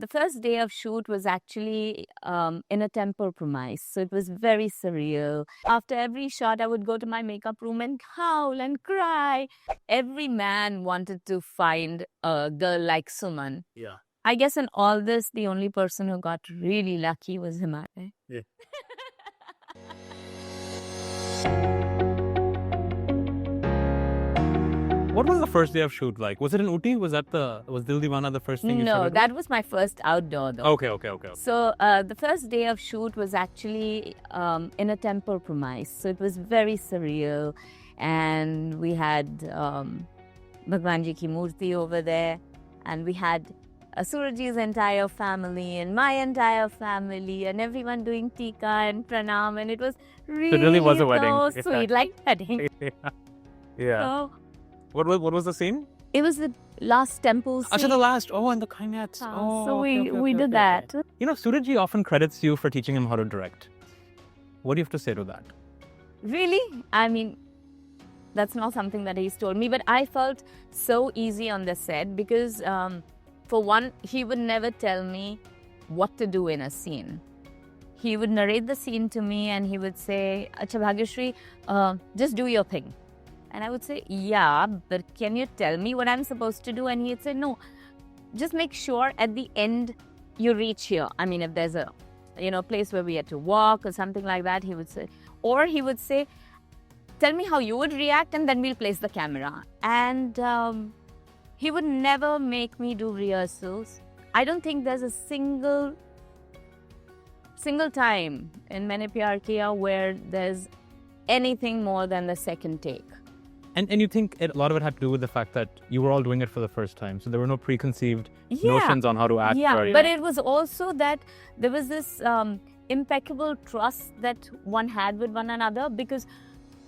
The first day of shoot was actually in a temple premise. So it was very surreal. After every shot, I would go to my makeup room and howl and cry. Every man wanted to find a girl like Suman. Yeah. I guess in all this, the only person who got really lucky was Himalaya. Yeah. What was the first day of shoot like? Was it in Ooty? Was Dil Deewana the first thing you No, started that was my first outdoor though. Okay. So the first day of shoot was actually in a temple premise. So it was very surreal. And we had Bhagwan ki murti over there. And we had Sooraj's entire family and my entire family and everyone doing tika and pranam. And it was really was a wedding. so sweet, like wedding. Yeah. So, What was the scene? it was the last temple scene. Achha, the last. Oh, and the kainyats. So we did that. You know, Suraj often credits you for teaching him how to direct. What do you have to say to that? Really? I mean, that's not something that he's told me, but I felt so easy on the set because, for one, he would never tell me what to do in a scene. He would narrate the scene to me and he would say, Acha Bhagyashree, just do your thing. And I would say, yeah, but can you tell me what I'm supposed to do? And he'd say, no, just make sure at the end you reach here. I mean, if there's a, place where we had to walk or something like that, he would say, or he would say, tell me how you would react and then we'll place the camera. And he would never make me do rehearsals. I don't think there's a single time in Maine Pyar Kiya where there's anything more than the second take. And you think a lot of it had to do with the fact that you were all doing it for the first time. So there were no preconceived notions on how to act. Yeah, but it was also that there was this impeccable trust that one had with one another because,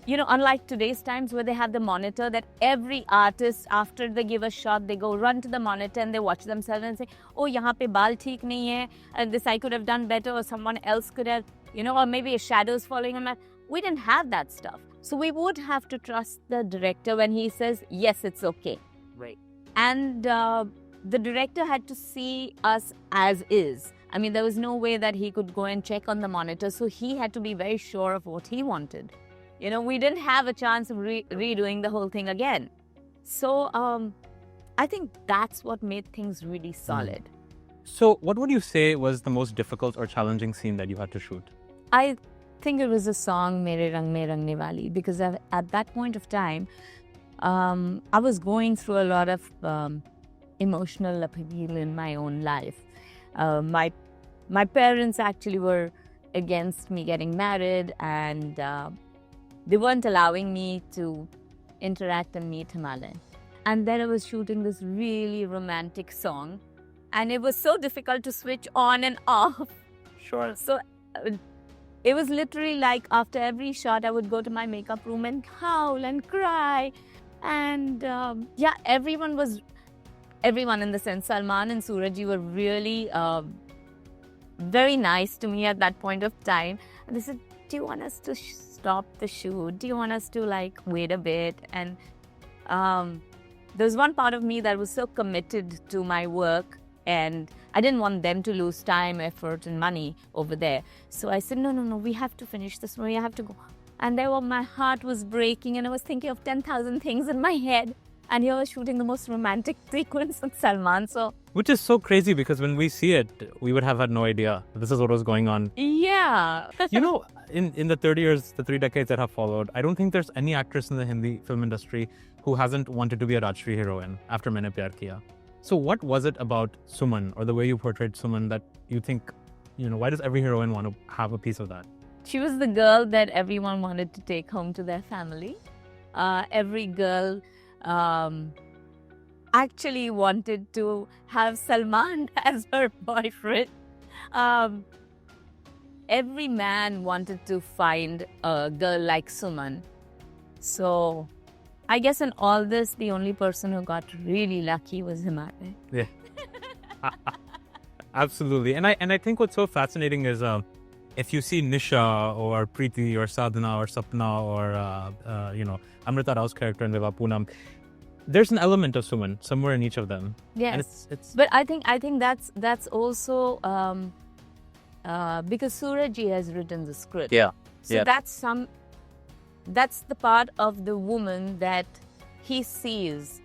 unlike today's times where they have the monitor that every artist, after they give a shot, they go run to the monitor and they watch themselves and say, oh, yahan pe baal theek nahi hai, and this I could have done better or someone else could have, or maybe a shadow's following him. We didn't have that stuff. So we would have to trust the director when he says, yes, it's okay. Right. And the director had to see us as is. I mean, there was no way that he could go and check on the monitor. So he had to be very sure of what he wanted. We didn't have a chance of redoing the whole thing again. So I think that's what made things really solid. So what would you say was the most difficult or challenging scene that you had to shoot? I think it was the song Mere Rang Mein Rangnewali because at that point of time, I was going through a lot of emotional upheaval in my own life. My parents actually were against me getting married and they weren't allowing me to interact and meet Himalayan. And then I was shooting this really romantic song and it was so difficult to switch on and off. Sure. So it was literally like after every shot, I would go to my makeup room and howl and cry. And everyone in the sense, Salman and Sooraj were really very nice to me at that point of time. And they said, do you want us to stop the shoot? Do you want us to wait a bit? And there was one part of me that was so committed to my work and I didn't want them to lose time, effort and money over there. So I said, no, we have to finish this. We have to go. And my heart was breaking and I was thinking of 10,000 things in my head. And here I was shooting the most romantic sequence with Salman. Which is so crazy because when we see it, we would have had no idea this is what was going on. Yeah. In the 30 years, the 3 decades that have followed, I don't think there's any actress in the Hindi film industry who hasn't wanted to be a Rajshri heroine after Maine Pyar Kiya. So what was it about Suman or the way you portrayed Suman that you think, why does every heroine want to have a piece of that? She was the girl that everyone wanted to take home to their family. Every girl actually wanted to have Salman as her boyfriend. Every man wanted to find a girl like Suman. So I guess in all this, the only person who got really lucky was Himalaya. Yeah. Absolutely. And I think what's so fascinating is if you see Nisha or Preeti or Sadhana or Sapna or, Amrita Rao's character in Viva Poonam, there's an element of Suman somewhere in each of them. Yes. And it's But I think that's also because Sooraj has written the script. Yeah. So Yeah. that's the part of the woman that he sees,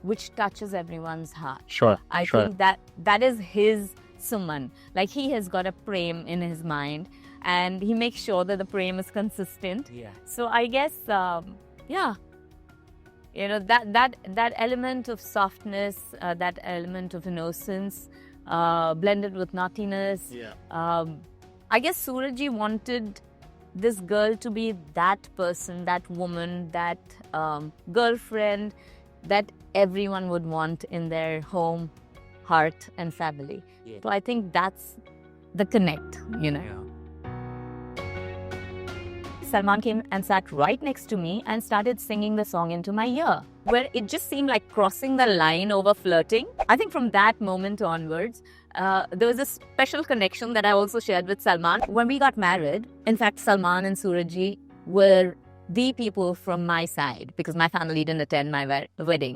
which touches everyone's heart. Sure. I sure. think that is his Suman. Like, he has got a prem in his mind, and he makes sure that the prem is consistent. Yeah. So I guess, yeah, that element of softness, that element of innocence, blended with naughtiness. Yeah. I guess Surajji wanted this girl to be that person, that woman, that girlfriend that everyone would want in their home, heart, and family. Yeah. So I think that's the connect, yeah. Salman came and sat right next to me and started singing the song into my ear, where it just seemed like crossing the line over flirting. I think from that moment onwards, there was a special connection that I also shared with Salman. When we got married, in fact, Salman and Surajji were the people from my side, because my family didn't attend my wedding.